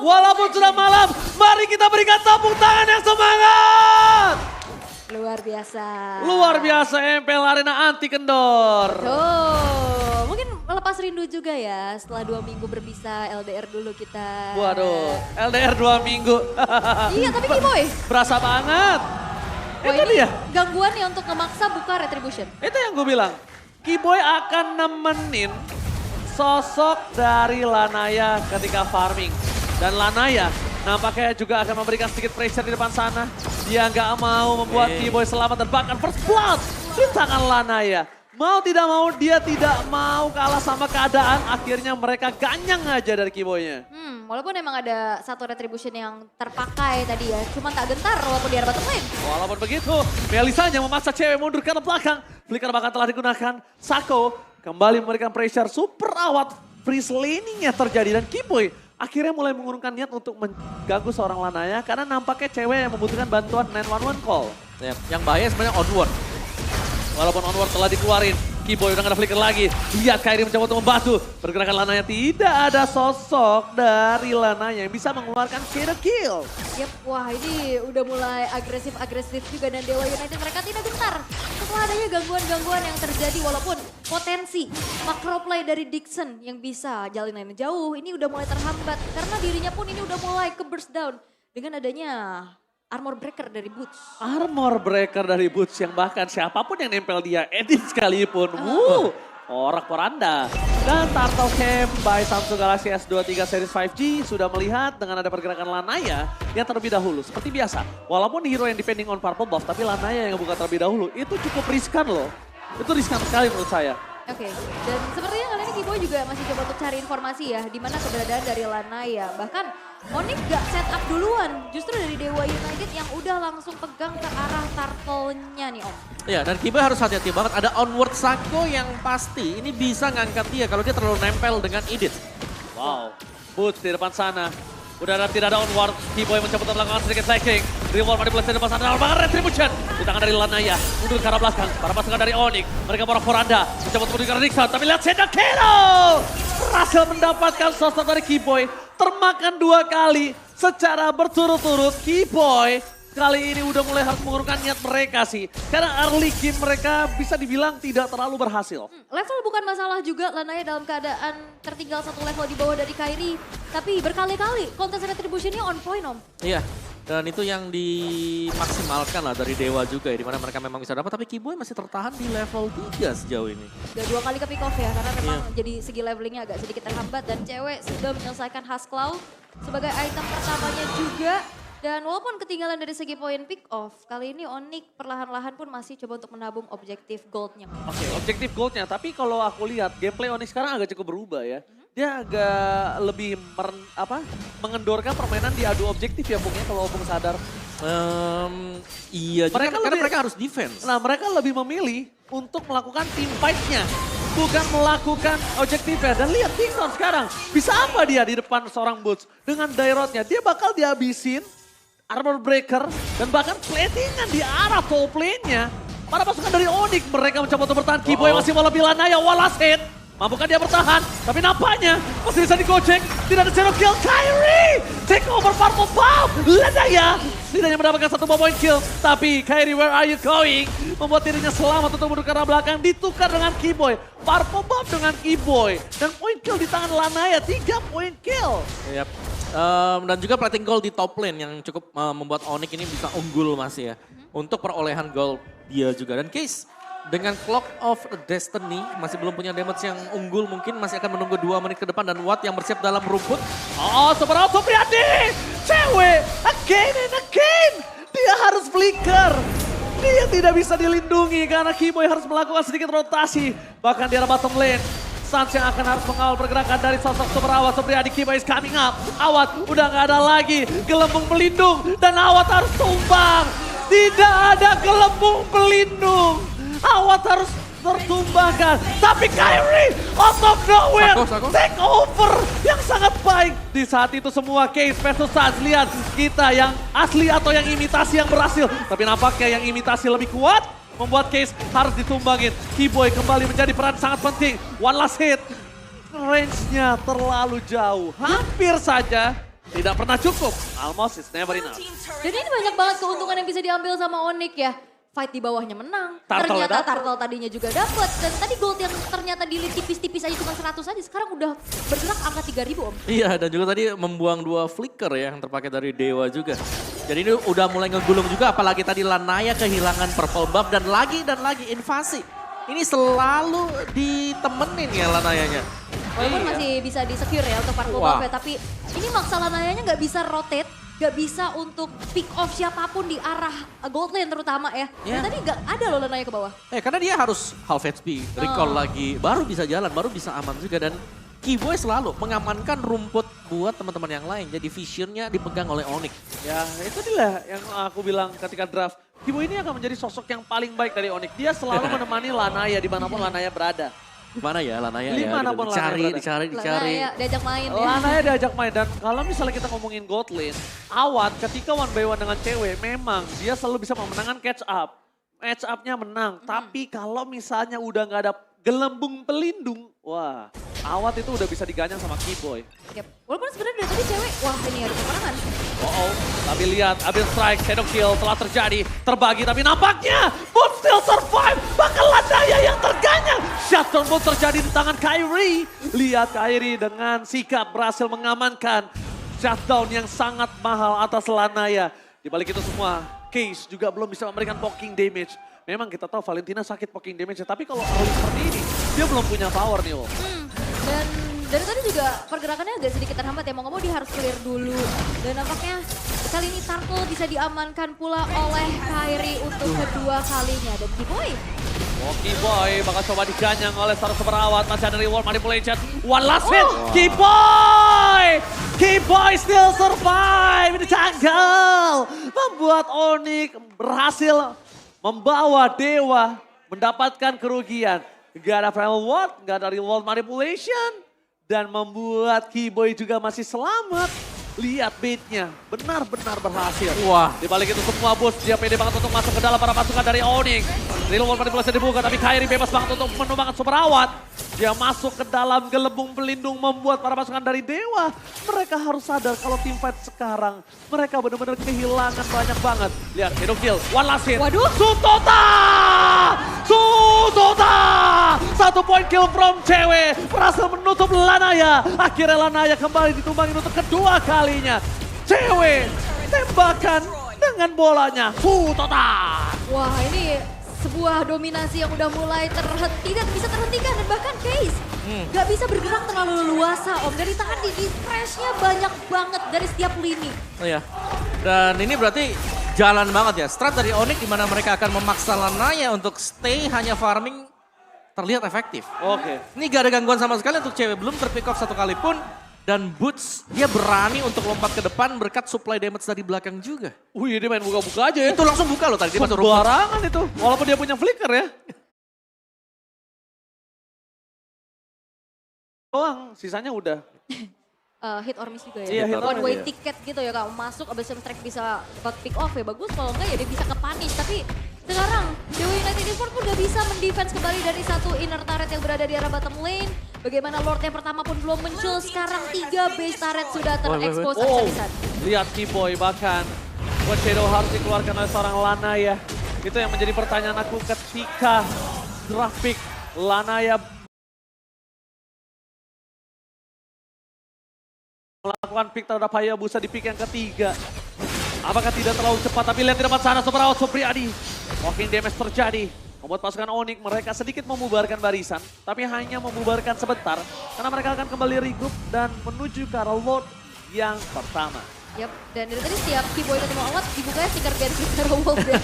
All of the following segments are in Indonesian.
Walaupun sudah malam, mari kita berikan tepuk tangan yang semangat. Luar biasa. Luar biasa MPL Arena anti kendor. Tuh, mungkin melepas rindu juga ya setelah 2 minggu berpisah LDR dulu kita. Waduh, LDR 2 minggu. Iya tapi Kiboy. Berasa banget. Wah, Itu ini dia. gangguan ya untuk memaksa buka Retribution. Itu yang gue bilang. Kiboy akan nemenin sosok dari Lanaya ketika farming. Dan Lanaya nampaknya juga akan memberikan sedikit pressure di depan sana. Dia nggak mau membuat Kiboy selamat dan bahkan first blood di tangan Lanaya. Mau tidak mau dia tidak mau kalah sama keadaan. Akhirnya mereka ganyang aja dari Kiboynya. Walaupun emang ada satu Retribution yang terpakai tadi ya. Cuma tak gentar walaupun di area bottom lane. Walaupun begitu, Melisanya memaksa cewek mundur ke belakang. Flicker bahkan telah digunakan. Sako kembali memberikan pressure super awat. Freeze laning-nya terjadi dan Kiboy akhirnya mulai mengurungkan niat untuk mengganggu seorang Lanaya. Karena nampaknya cewek yang membutuhkan bantuan 911 call. Ya, yang bahaya sebenarnya onward. Walaupun onward telah dikeluarin, Kiboy udah gak ada flicker lagi. Lihat Kairi mencoba untuk membantu. Pergerakan Lanaya tidak ada sosok dari Lanaya yang bisa mengeluarkan kill. Yep, wah ini udah mulai agresif-agresif juga dan Dewa United mereka tidak gentar. Setelah adanya gangguan-gangguan yang terjadi walaupun potensi macro play dari Dixon yang bisa jalin lainnya jauh ini udah mulai terhambat. Karena dirinya pun ini udah mulai ke burst down dengan adanya armor breaker dari Boots. Armor breaker dari Boots yang bahkan siapapun yang nempel dia, edit sekalipun. Orak poranda. Dan Turtle Camp by Samsung Galaxy S23 Series 5G sudah melihat dengan ada pergerakan Lanaya yang terlebih dahulu. Seperti biasa, walaupun hero yang depending on purple buff, tapi Lanaya yang buka terlebih dahulu, itu cukup riskan loh. Itu riskan sekali menurut saya. Oke, dan sepertinya kali ini Kiboy juga masih coba untuk cari informasi ya, di mana keberadaan dari Lanaya. Bahkan Onyx gak set up duluan, justru dari Dewa United yang udah langsung pegang ke arah turtle-nya nih Om. Ya, dan Kiboy harus hati-hati banget. Ada onward Sako yang pasti ini bisa ngangkat dia kalau dia terlalu nempel dengan Edith. Wow, Boots di depan sana. Tidak ada onward, Kiboy mencoba untuk melakukan sedikit flexing. Reward manipulasi di depan sana, bahkan Retribution. Di tangan dari Lanaya, mundur ke arah belakang. Para pasukan dari Onyx, mereka porak-poranda. Mencoba untuk menunjukkan Nixon, tapi lihat Senda Kero. Berhasil mendapatkan sosok dari Kiboy. Termakan 2 kali secara berturut-turut. Kiboy kali ini udah mulai harus mengurungkan niat mereka sih. Karena early game mereka bisa dibilang tidak terlalu berhasil. Level bukan masalah juga, Lanaya dalam keadaan tertinggal 1 level di bawah dari Kairi. Tapi berkali-kali kontes Retribution-nya on point Om. Iya, dan itu yang dimaksimalkan lah dari Dewa juga ya. Dimana mereka memang bisa dapat, tapi Kiboy masih tertahan di level 3 sejauh ini. Udah 2 kali ke pick off ya, karena memang jadi segi levelingnya agak sedikit terhambat. Dan cewek sudah menyelesaikan Huskclaw sebagai item pertamanya juga. Dan walaupun ketinggalan dari segi poin pick off, kali ini Onyx perlahan-lahan pun masih coba untuk menabung objektif goldnya. Oke, objektif goldnya. Tapi kalau aku lihat gameplay Onyx sekarang agak cukup berubah ya. Dia agak lebih mengendorkan permainan di adu objektif ya Bung ya kalau Bung sadar. Iya, Mereka karena lebih- mereka harus defense. Nah mereka lebih memilih untuk melakukan team fight-nya. Bukan melakukan objektifnya. Dan lihat Dixon sekarang. Bisa apa dia di depan seorang Boots. Dengan Dairotnya. Dia bakal dihabisin. Armor breaker. Dan bahkan platingan di arah top lane-nya. Para pasukan dari Onyx. Mereka mencoba untuk bertahan. Kiboy masih mau lebih Lanaya. Wallace hit. Mampukah dia bertahan? Tapi nampaknya masih bisa digocek. Tidak ada zero kill. Kairi! Take over purple buff. Lanaya tidak hanya mendapatkan 1 point kill. Tapi Kairi, where are you going? Membuat dirinya selamat untuk mundur ke arah belakang. Ditukar dengan Kiboy. Purple buff dengan Kiboy. Dan point kill di tangan Lanaya. 3 point kill. Yap. Dan juga plating gold di top lane yang cukup membuat Onyx ini bisa unggul masih ya. Untuk perolehan gold dia juga. Dan Case dengan Clock of Destiny masih belum punya damage yang unggul, mungkin masih akan menunggu 2 menit ke depan. Dan Watt yang bersiap dalam rumput. Oh, Super Auto Priadi! Cewek! Again and again! Dia harus flicker! Dia tidak bisa dilindungi karena Kiboy harus melakukan sedikit rotasi. Bahkan di arah bottom lane. Sans yang akan harus mengawal pergerakan dari sosok Super Awat. Supriyadi, Kiboy is coming up. Awat udah gak ada lagi. Gelembung pelindung dan Awat harus tumbang. Tidak ada gelembung pelindung. Awat harus tertumbangkan. Tapi Kairi out of nowhere Sako. take over yang sangat baik. Di saat itu semua Case versus Sans. Lihat kita yang asli atau yang imitasi yang berhasil. Tapi nampaknya yang imitasi lebih kuat. Membuat Case harus ditumbangin. Kiboy kembali menjadi peran sangat penting. One last hit. Range-nya terlalu jauh. Hampir saja Tidak pernah cukup. Almost is never enough. Dan ini banyak banget keuntungan yang bisa diambil sama Onyx ya. Fight di bawahnya menang. Turtle Ternyata dapet. Turtle tadinya juga dapat. Dan tadi gold yang ternyata di lead tipis-tipis aja cuma 100 aja. Sekarang udah bergerak angka 3.000 Om. Iya, dan juga tadi membuang 2 flicker ya yang terpakai dari Dewa juga. Jadi ini udah mulai ngegulung juga, apalagi tadi Lanaya kehilangan purple buff dan lagi invasi. Ini selalu ditemenin ya Lanayanya. Walaupun Iya. masih bisa di-secure ya untuk purple Wah. buff ya. Tapi ini maksa Lanayanya nggak bisa rotate. Gak bisa untuk pick off siapapun di arah gold lane terutama ya. Iya. Dan tadi gak ada loh Lanaya ke bawah. Karena dia harus half HP, recall lagi, baru bisa jalan, baru bisa aman juga. Dan Keyboy selalu mengamankan rumput buat teman-teman yang lain. Jadi visionnya dipegang oleh Onyx. Ya itu dia yang aku bilang ketika draft. Kibo ini akan menjadi sosok yang paling baik dari Onyx. Dia selalu menemani Lanaya dimanapun Lanaya berada. Gimana ya Lanaya ya? Dimanapun Dicari, Lanaya dicari. Lanaya diajak main ya. Lanaya diajak main dan kalau misalnya kita ngomongin gold lane, Awat ketika one by one dengan cewek memang dia selalu bisa memenangkan catch up. Match up-nya menang, tapi kalau misalnya udah nggak ada gelembung pelindung, wah Awat itu udah bisa diganyang sama Keyboy. Yep. Walaupun sebenarnya dari tadi cewek, wah ini ada peperangan. Oh, tapi lihat Abyss Strike, Shadow Kill telah terjadi, terbagi tapi nampaknya Boom still survive, bakal Lanaya yang terganyang. Shutdown Boom terjadi di tangan Kyrie. Lihat Kyrie dengan sikap berhasil mengamankan shutdown yang sangat mahal atas Lanaya. Di balik itu semua, Case juga belum bisa memberikan poking damage. Memang kita tahu Valentina sakit poking damage, tapi kalau early seperti ini, dia belum punya power nih. Dan dari tadi juga pergerakannya agak sedikit terhambat ya. Mau nggak mau dia harus clear dulu. Dan nampaknya kali ini Turtle bisa diamankan pula oleh Kyrie untuk kedua kalinya. Dan Keyboy Keyboy bakal coba diganyang oleh seorang perawat. Masih ada reward manipulation. One last hit. Keyboy! Keyboy still survive di jungle. Membuat Onyx berhasil membawa Dewa mendapatkan kerugian. Gak ada final ward, gak ada reward manipulation. Dan membuat Keyboy juga masih selamat. Lihat baitnya, benar-benar berhasil. Wah. Di balik itu semua bos, dia pede banget untuk masuk ke dalam para pasukan dari Onyx. Reward manipulasi dibuka, tapi Kyrie bebas banget untuk menumbangkan super awat. Dia masuk ke dalam gelembung pelindung membuat para pasukan dari Dewa. Mereka harus sadar kalau tim fight sekarang, mereka benar-benar kehilangan banyak banget. Lihat, Shadow Kill, one last hit. Waduh. Sutota! Sutota! 1 point kill from cewek, berhasil menutup Lanaya. Akhirnya Lanaya kembali ditumbangin untuk kedua kalinya. Cewek tembakan dengan bolanya. Sutota! Wah ini sebuah dominasi yang udah mulai tidak bisa terhentikan dan bahkan Case gak bisa bergerak terlalu leluasa Om. Dari tadi di pressnya banyak banget dari setiap lini. Oh ya. Dan ini berarti jalan banget ya. Strat dari Onyx di mana mereka akan memaksa Lanaya untuk stay hanya farming terlihat efektif. Oke. Ini gak ada gangguan sama sekali untuk cewek. Belum terpick off satu kali pun. Dan Boots dia berani untuk lompat ke depan berkat supply damage dari belakang juga. Wih dia main buka-buka aja ya. Itu langsung buka loh tadi. Dia masuk rumput. Sembarangan itu. Walaupun dia punya flicker ya. Doang, sisanya udah. Hit or miss juga Iya, ya. hit or One miss, way iya. ticket gitu ya kalau masuk abis strike bisa buat pick off ya bagus. Kalau enggak ya dia bisa ke punish. Tapi sekarang Dewa United Esports pun udah bisa mendefense kembali dari satu inner turret yang berada di arah bottom lane. Bagaimana Lord yang pertama pun belum muncul. Sekarang 3 base turret sudah terekspos Oh, habis-habisan. lihat Keyboy bahkan. Buat Shadow harus dikeluarkan oleh seorang Lanaya. Itu yang menjadi pertanyaan aku ketika grafik Lanaya melakukan pick terhadap Hayabusa di pick yang ketiga. Apakah tidak terlalu cepat, tapi lihat di depan sana Superawat Supriyadi. Walking damage terjadi. Membuat pasukan Onyx mereka sedikit membubarkan barisan, tapi hanya membubarkan sebentar. Karena mereka akan kembali regroup dan menuju ke arah Lord yang pertama. Yap, dan dari tadi setiap Keyboy ketemu Awat dibukanya stiker garis bicara Wolf ya.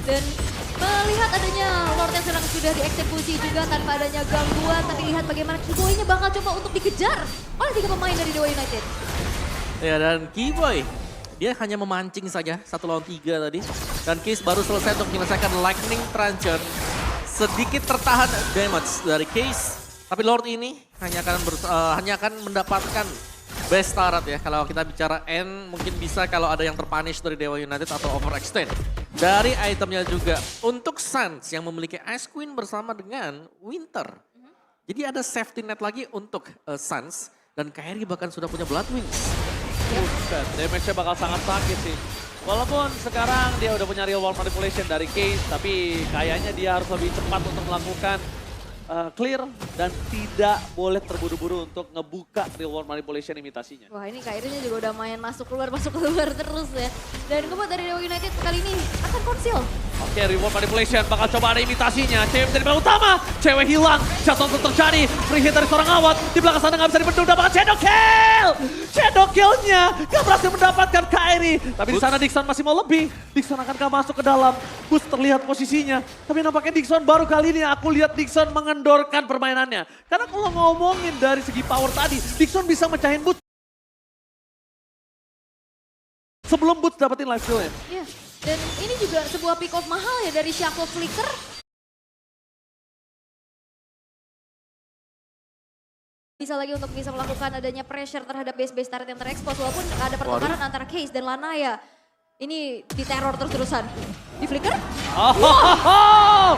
Dan melihat adanya Lord yang sedang sudah dieksekusi juga tanpa adanya gangguan. Tapi lihat bagaimana Keyboy-nya bakal coba untuk dikejar oleh 3 pemain dari Dewa United. Ya dan Keyboy dia hanya memancing saja 1 lawan 3 tadi. Dan Case baru selesai untuk menyelesaikan Lightning Truncheon. Sedikit tertahan damage dari Case. Tapi Lord ini hanya akan mendapatkan best turret ya. Kalau kita bicara N mungkin bisa kalau ada yang terpunish dari Dewa United atau overextend. Dari itemnya juga untuk Suns yang memiliki Ice Queen bersama dengan Winter. Jadi ada safety net lagi untuk Suns. Dan Kairi bahkan sudah punya Blood Wings. Buset, damage-nya bakal sangat sakit sih. Walaupun sekarang dia udah punya real world manipulation dari Case, tapi kayaknya dia harus lebih cepat untuk melakukan clear dan tidak boleh terburu-buru untuk ngebuka real world manipulation imitasinya. Wah ini Kairinya juga udah main masuk keluar terus ya. Dan kemudian dari Dewa United kali ini akan konsil. Oke, reward manipulation bakal coba ada imitasinya. Cewek menjadi peran utama, cewek hilang, jatuh terjadi. Free hit dari seorang awat, di belakang sana nggak bisa dibendung, dapatkan Shadow Kill! Shadow Kill-nya nggak berhasil mendapatkan Kairi. Tapi di sana Dixon masih mau lebih. Dixon akankah masuk ke dalam? Boots terlihat posisinya. Tapi nampaknya Dixon baru kali ini aku lihat Dixon mengendorkan permainannya. Karena kalau ngomongin dari segi power tadi, Dixon bisa mecahin Boots. Sebelum Boots dapetin life steal-nya. Iya, dan ini juga sebuah pick off mahal ya dari Shaco Flicker. Bisa lagi untuk bisa melakukan adanya pressure terhadap base-base turret yang terekspos. Walaupun ada pertukaran antara Case dan Lanaya. Ini diteror terus-terusan. Di Flicker? Oh,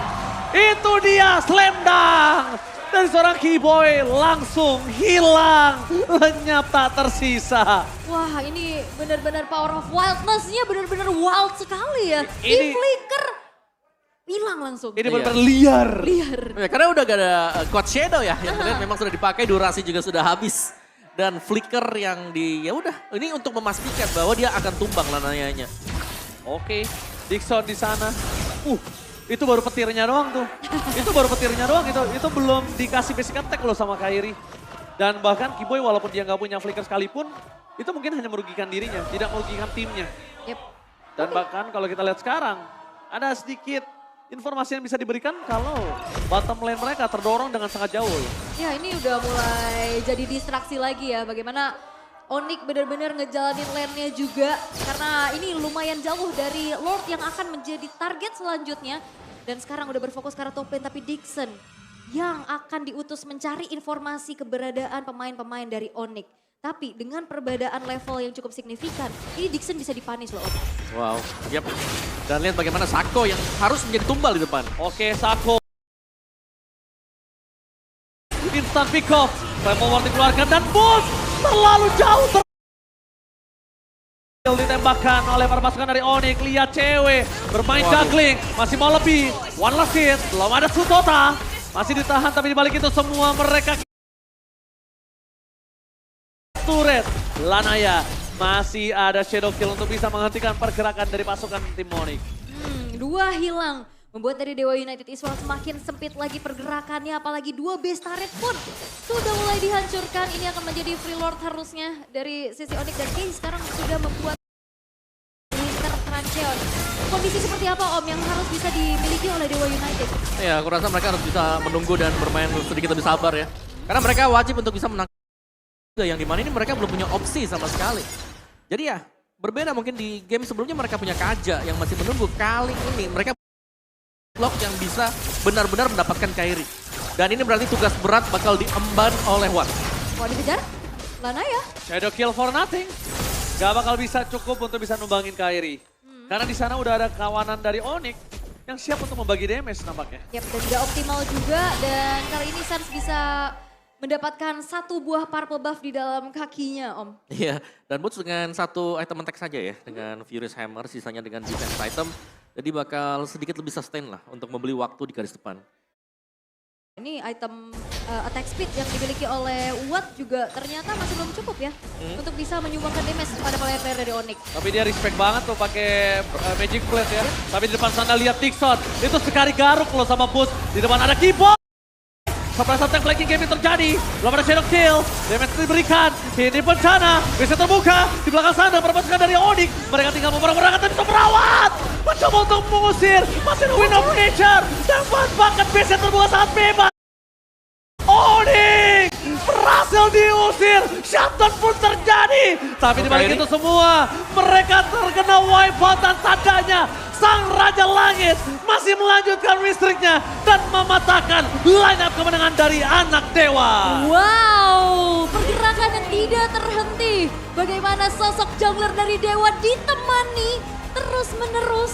itu dia slam dunk dari seorang Keyboy langsung hilang, lenyap tak tersisa. Wah ini benar-benar power of wildness-nya benar-benar wild sekali ya. Di Ini- Flicker hilang langsung. Ini benar-benar liar. Liar. Ya, karena udah gak ada quad shadow ya, yang terlihat memang sudah dipakai, durasi juga sudah habis. Dan flicker yang ya udah, ini untuk memastikan bahwa dia akan tumbang Lanayanya. Oke, Dixon di sana. Itu baru petirnya doang tuh. Itu baru petirnya doang, itu belum dikasih basic attack loh sama Kairi. Dan bahkan Keyboy walaupun dia nggak punya flicker sekalipun, itu mungkin hanya merugikan dirinya, tidak merugikan timnya. Yep. Dan bahkan kalau kita lihat sekarang, ada sedikit informasi yang bisa diberikan kalau bottom lane mereka terdorong dengan sangat jauh. Ya ini udah mulai jadi distraksi lagi ya. Bagaimana Onyx benar-benar ngejalanin lane-nya juga. Karena ini lumayan jauh dari Lord yang akan menjadi target selanjutnya. Dan sekarang udah berfokus ke arah top lane tapi Dixon yang akan diutus mencari informasi keberadaan pemain-pemain dari Onyx. Tapi dengan perbedaan level yang cukup signifikan, ini Dixon bisa dipanis loh. Wow, yep. Dan lihat bagaimana Shaco yang harus menjadi tumbal di depan. Oke, Shaco. Instant pick off. Tremble Ward dikeluarkan dan Boots terlalu jauh. Ditembakkan oleh para pasukan dari Onyx. Lihat cewek bermain juggling. Masih mau lebih. One last hit. Belum ada Sutota. Masih ditahan tapi dibalik itu semua mereka turret. Lanaya masih ada shadow kill untuk bisa menghentikan pergerakan dari pasukan tim Onyx. Dua hilang. Membuat dari Dewa United Esports semakin sempit lagi pergerakannya. Apalagi dua base turret pun sudah mulai dihancurkan. Ini akan menjadi free lord harusnya dari sisi Onyx. Dan Case sekarang sudah membuat Mr. Trancheon. Kondisi seperti apa Om yang harus bisa dimiliki oleh Dewa United? Ya, aku rasa mereka harus bisa menunggu dan bermain sedikit lebih sabar ya. Karena mereka wajib untuk bisa menang. Yang dimana ini mereka belum punya opsi sama sekali. Jadi ya berbeda mungkin di game sebelumnya mereka punya Kaja yang masih menunggu. Kali ini mereka blok yang bisa benar-benar mendapatkan Kairi. Dan ini berarti tugas berat bakal diemban oleh Watt. Mau dikejar? Lanaya. Shadow kill for nothing. Gak bakal bisa cukup untuk bisa numbangin Kairi. Karena di sana udah ada kawanan dari Onyx yang siap untuk membagi damage nampaknya. Yap, dan gak optimal juga. Dan kali ini Sans bisa mendapatkan satu buah purple buff di dalam kakinya Om. Iya, dan Boots dengan satu item attack saja ya. Dengan Furious Hammer, sisanya dengan defense item. Jadi bakal sedikit lebih sustain lah untuk membeli waktu di garis depan. Ini item attack speed yang dimiliki oleh Watt juga ternyata masih belum cukup ya. Untuk bisa menyumbangkan damage kepada player-player dari Onyx. Tapi dia respect banget tuh pakai Magic Blade ya. Tapi di depan sana lihat Dixon. Itu sekali garuk loh sama Boots. Di depan ada Keyboy. Surprise attack flanking game yang terjadi. Belum ada shadow kill. Damage diberikan. Ini bencana. Bisa terbuka. Di belakang sana perpasukan dari Onyx. Mereka tinggal memerang-merang tapi bisa merawat. Mencoba untuk mengusir. Masih Wind of Nature. Dan bahkan base terbuka saat bebas. Onyx berhasil diusir. Shutdown pun terjadi. Tapi di balik itu semua. Mereka terkena wipeout dan tandanya. Sang Raja Langit masih melanjutkan listriknya dan mematahkan line up kemenangan dari anak dewa. Wow, pergerakan yang tidak terhenti. Bagaimana sosok jungler dari Dewa ditemani terus-menerus.